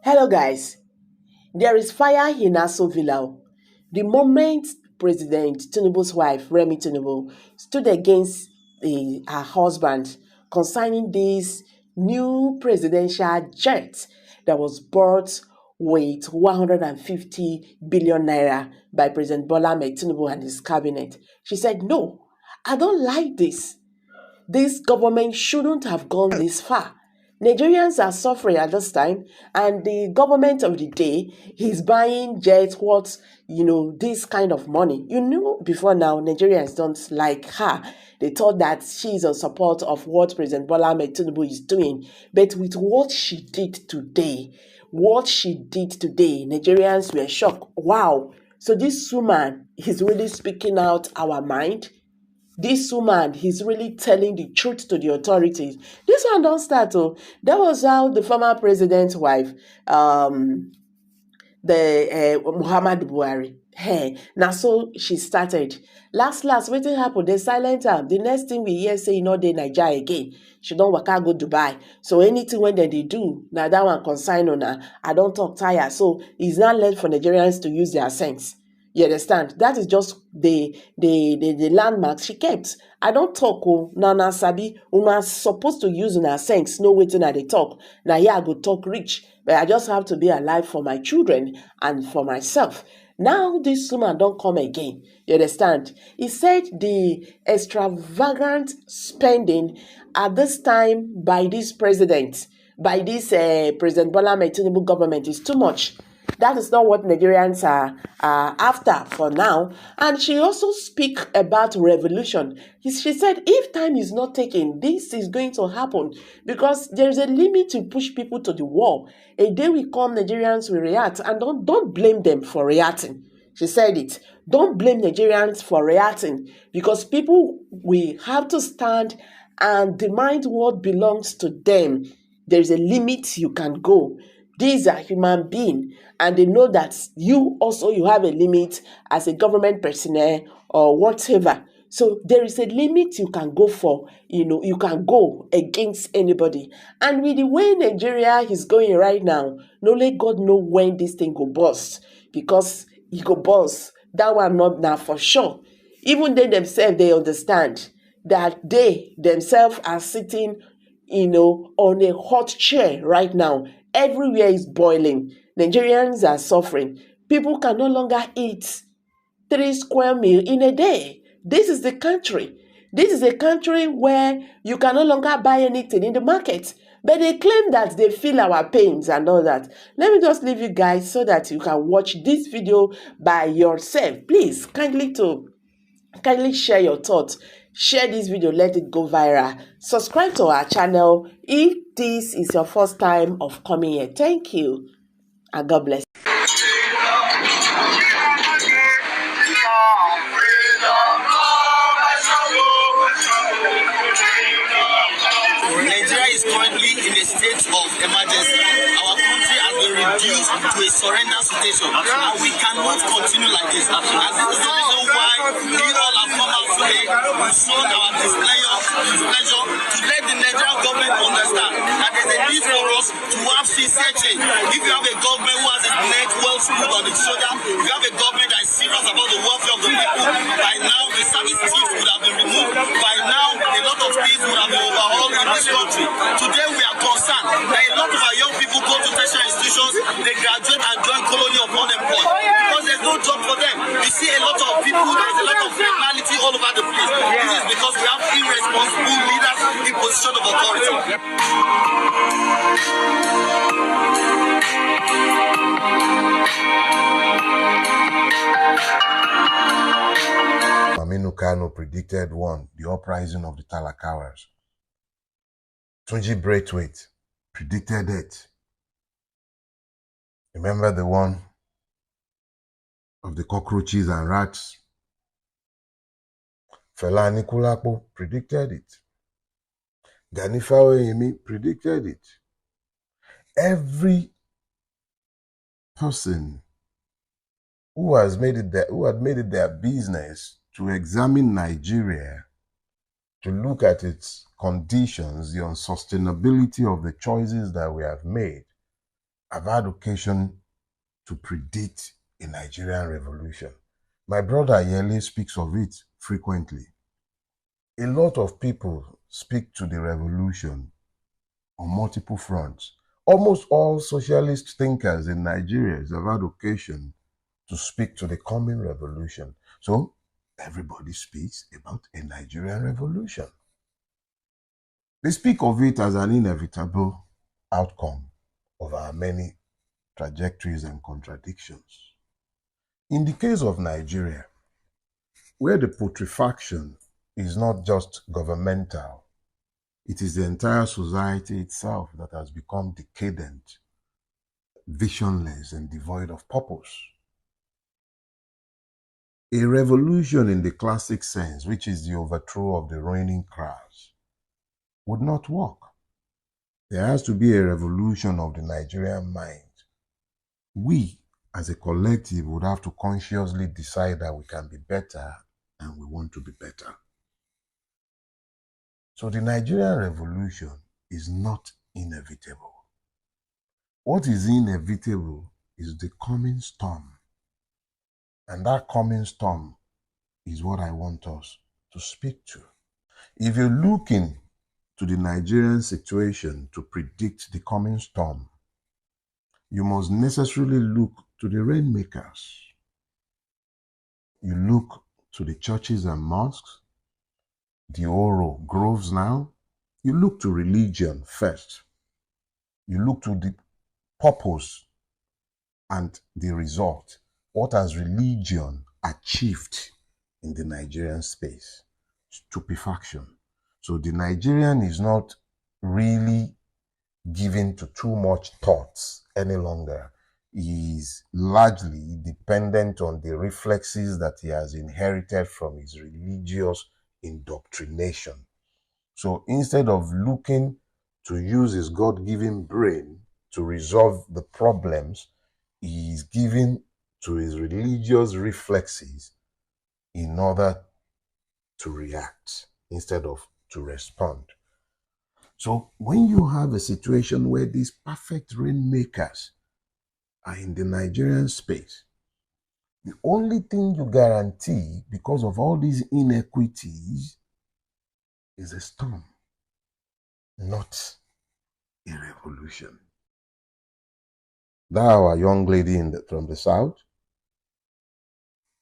Hello guys, there is fire in Aso Villa. The moment President Tinubu's wife, Remi Tinubu, stood against her husband concerning this new presidential jet that was bought with 150 billion naira by President Bola Ahmed Tinubu and his cabinet, she said, "No, I don't like this. This government shouldn't have gone this far. Nigerians are suffering at this time, and the government of the day is buying jets worth, this kind of money. Before now, Nigerians don't like her. They thought that she is in support of what President Bola Ahmed Tinubu is doing. But with what she did today, Nigerians were shocked. Wow. So this woman is really speaking out our mind. This woman, he's really telling the truth to the authorities. This one don't start. Oh, that was how the former president's wife, Muhammad Buhari. Hey, now so she started. Last, wetin happen? They silent am. The next thing we hear say dey Naija again. She don waka go Dubai. So anything when they do, now that one consign on her. I don't talk tire. So it's not left for Nigerians to use their sense. You understand? That is just the landmark she kept. I don't talk na sabi una supposed to use una sense know wetin I dey talk. Now here I go talk rich, but I just have to be alive for my children and for myself. Now this woman don't come again. You understand? He said the extravagant spending at this time by this president, by this President Bola Ahmed Tinubu government is too much. That is not what Nigerians are after for now. And she also speak about revolution. She said, if time is not taken, this is going to happen because there is a limit to push people to the wall. A day will come, Nigerians will react, and don't blame them for reacting. She said it. Don't blame Nigerians for reacting because people will have to stand and demand what belongs to them. There is a limit you can go. These are human beings, and they know that you have a limit as a government personnel or whatever. So there is a limit you can go for. You can go against anybody. And with the way Nigeria is going right now, only God know when this thing go burst, because it go burst. That one not now for sure. Even they themselves, they understand that they themselves are sitting on a hot chair right now. Everywhere is boiling. Nigerians are suffering. People can no longer eat 3 square meals in a day. This is the country. This is a country where you can no longer buy anything in the market. But they claim that they feel our pains and all that. Let me just leave you guys so that you can watch this video by yourself. Please, kindly share your thoughts. Share this video, let it go viral. Subscribe to our channel if this is your first time of coming here. Thank you and God bless. Nigeria is currently in a state of emergency. Our country has been reduced to a surrender situation, and we cannot continue like this. And this is the reason why we all have come out today. We've shown our displeasure to let the Nigerian government understand that there's a need for us to have sincere change. If you have a government who has its neck well screwed on its shoulder, if you have a government that is serious about the welfare of the people, by now the service chiefs would have been removed. By now, a lot of things would have been overhauled in this country. Today, we are concerned that a lot of our young people go to tertiary institutions, they graduate and join colony of unemployed because there's no job for them. We see a lot of people, there's a lot of criminality all over the place. This is because we have irresponsible leaders in position of authority. Aminu Kano predicted the uprising of the Talakawas. Tunji Braithwaite predicted it. Remember the one of the cockroaches and rats? Fela Anikulapo predicted it. Gani Fawehinmi predicted it. Every person who had made it their business to examine Nigeria, to look at its conditions, the unsustainability of the choices that we have made, I've had occasion to predict a Nigerian revolution. My brother Yele speaks of it frequently. A lot of people speak to the revolution on multiple fronts. Almost all socialist thinkers in Nigeria have had occasion to speak to the coming revolution. So everybody speaks about a Nigerian revolution. They speak of it as an inevitable outcome of our many trajectories and contradictions. In the case of Nigeria, where the putrefaction is not just governmental, it is the entire society itself that has become decadent, visionless, and devoid of purpose. A revolution in the classic sense, which is the overthrow of the reigning class, would not work. There has to be a revolution of the Nigerian mind. We, as a collective, would have to consciously decide that we can be better and we want to be better. So the Nigerian revolution is not inevitable. What is inevitable is the coming storm. And that coming storm is what I want us to speak to. If you're looking to the Nigerian situation to predict the coming storm, you must necessarily look to the rainmakers. You look to the churches and mosques, the Oro groves now. You look to religion first. You look to the purpose and the result. What has religion achieved in the Nigerian space? Stupefaction. So the Nigerian is not really given to too much thoughts any longer. He is largely dependent on the reflexes that he has inherited from his religious indoctrination. So instead of looking to use his God-given brain to resolve the problems, he is given to his religious reflexes in order to react instead of to respond. So when you have a situation where these perfect rainmakers are in the Nigerian space, the only thing you guarantee because of all these inequities is a storm, not a revolution. That our young lady from the south,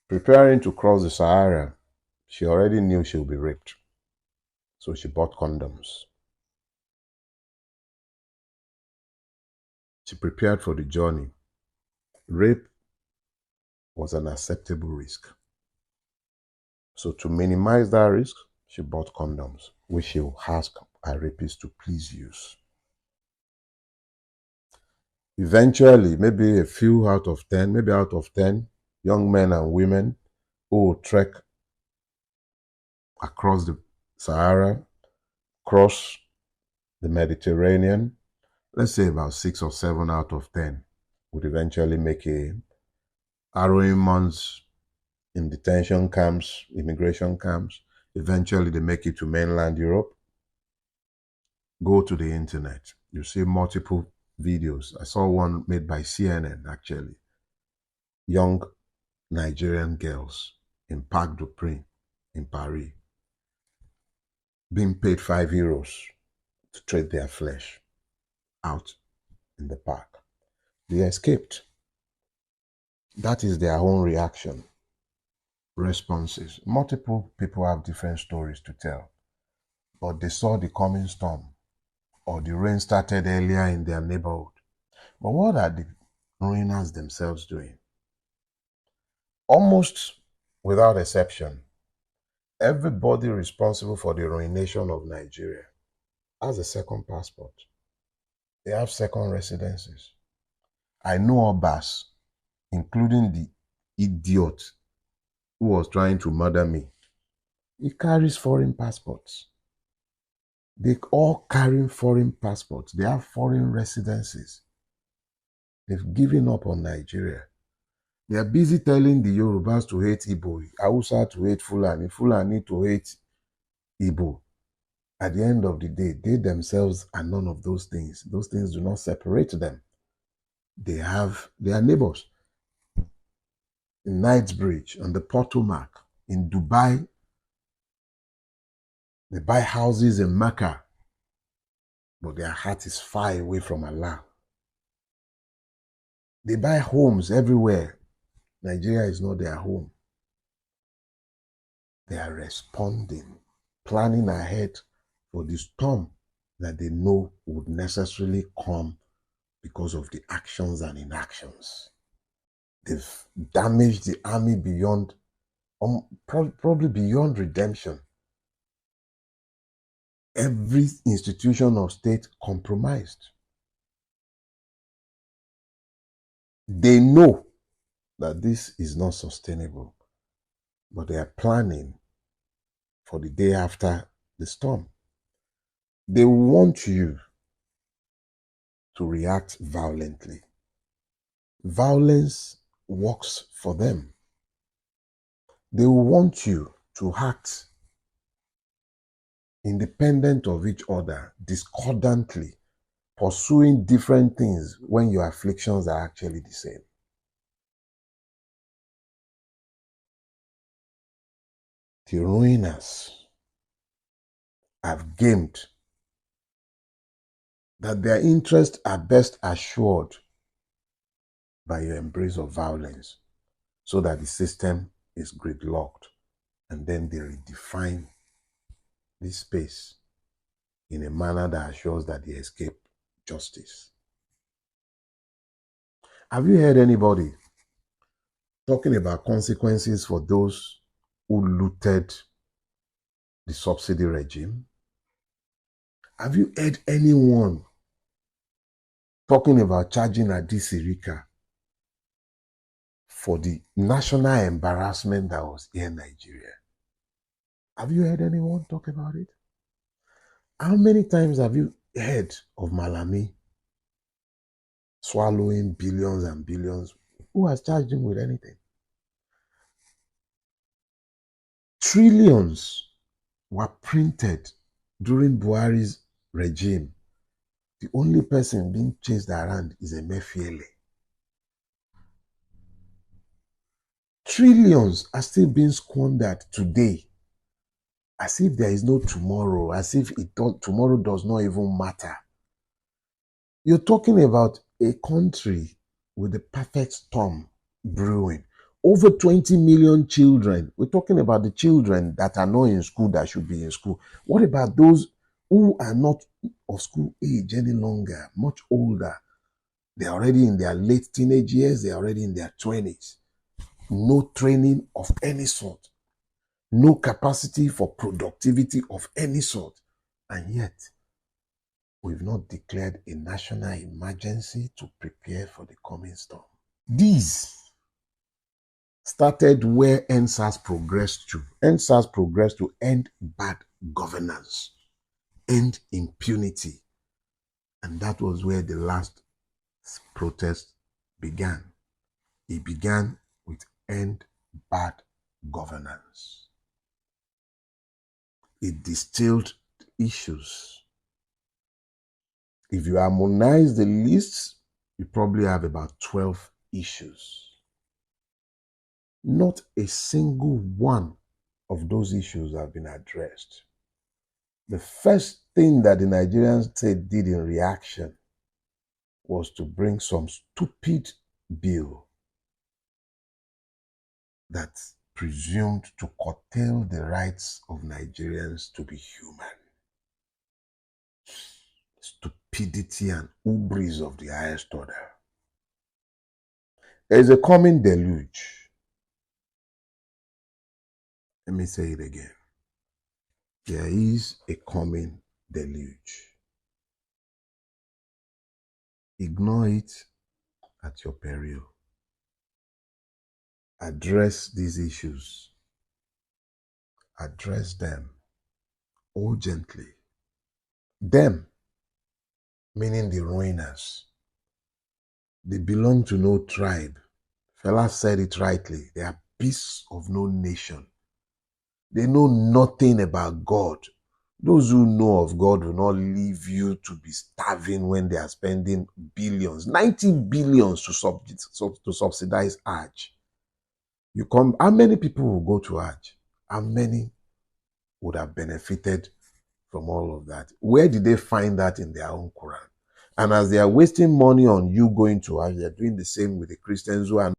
preparing to cross the Sahara, she already knew she'll be raped. So she bought condoms. She prepared for the journey. Rape was an acceptable risk. So to minimize that risk, she bought condoms, which she will ask her rapist to please use. Eventually, maybe a few out of 10, maybe out of 10 young men and women who will trek across the Sahara, cross the Mediterranean, let's say about 6 or 7 out of 10 would eventually make a harrowing months in detention camps, immigration camps. Eventually, they make it to mainland Europe. Go to the internet. You see multiple videos. I saw one made by CNN, actually. Young Nigerian girls in Parc des Princes in Paris being paid €5 to trade their flesh out in the park. They escaped. That is their own reaction. Responses. Multiple people have different stories to tell, but they saw the coming storm or the rain started earlier in their neighborhood. But what are the ruiners themselves doing? Almost without exception, everybody responsible for the ruination of Nigeria has a second passport. They have second residences. I know Obas, including the idiot who was trying to murder me. He carries foreign passports. They all carry foreign passports. They have foreign residences. They've given up on Nigeria. They are busy telling the Yorubas to hate Igbo, Hausa to hate Fulani, Fulani to hate Igbo. At the end of the day, they themselves are none of those things. Those things do not separate them. They have their neighbors. In Knightsbridge, on the Potomac, in Dubai, they buy houses in Mecca, but their heart is far away from Allah. They buy homes everywhere. Nigeria is not their home. They are responding, planning ahead for the storm that they know would necessarily come because of the actions and inactions. They've damaged the army beyond, probably beyond redemption. Every institution of state compromised. They know that this is not sustainable, but they are planning for the day after the storm. They want you to react violently. Violence works for them. They want you to act independent of each other, discordantly, pursuing different things when your afflictions are actually the same. The ruiners have gamed that their interests are best assured by your embrace of violence, so that the system is gridlocked, and then they redefine this space in a manner that assures that they escape justice. Have you heard anybody talking about consequences for those who looted the subsidy regime? Have you heard anyone talking about charging Adisirika for the national embarrassment that was here in Nigeria? Have you heard anyone talk about it? How many times have you heard of Malami swallowing billions and billions? Who has charged him with anything? Trillions were printed during Buhari's regime. The only person being chased around is Emefiele. Trillions are still being squandered today, as if there is no tomorrow, as if tomorrow does not even matter. You're talking about a country with the perfect storm brewing. Over 20 million children. We're talking about the children that are not in school that should be in school. What about those who are not of school age any longer, much older? They're already in their late teenage years. They're already in their 20s. No training of any sort. No capacity for productivity of any sort. And yet, we've not declared a national emergency to prepare for the coming storm. These started where EndSARS progressed to. EndSARS progressed to end bad governance, end impunity. And that was where the last protest began. It began with end bad governance. It distilled issues. If you harmonize the lists, you probably have about 12 issues. Not a single one of those issues have been addressed. The first thing that the Nigerian state did in reaction was to bring some stupid bill that presumed to curtail the rights of Nigerians to be human. Stupidity and hubris of the highest order. There is a coming deluge. Let me say it again. There is a coming deluge. Ignore it at your peril. Address these issues. Address them urgently. Them, meaning the ruiners. They belong to no tribe. Fela said it rightly. They are beasts of no nation. They know nothing about God. Those who know of God will not leave you to be starving when they are spending billions, 90 billions to subsidize Hajj. You come, how many people will go to Hajj? How many would have benefited from all of that? Where did they find that in their own Quran? And as they are wasting money on you going to Hajj, they are doing the same with the Christians who are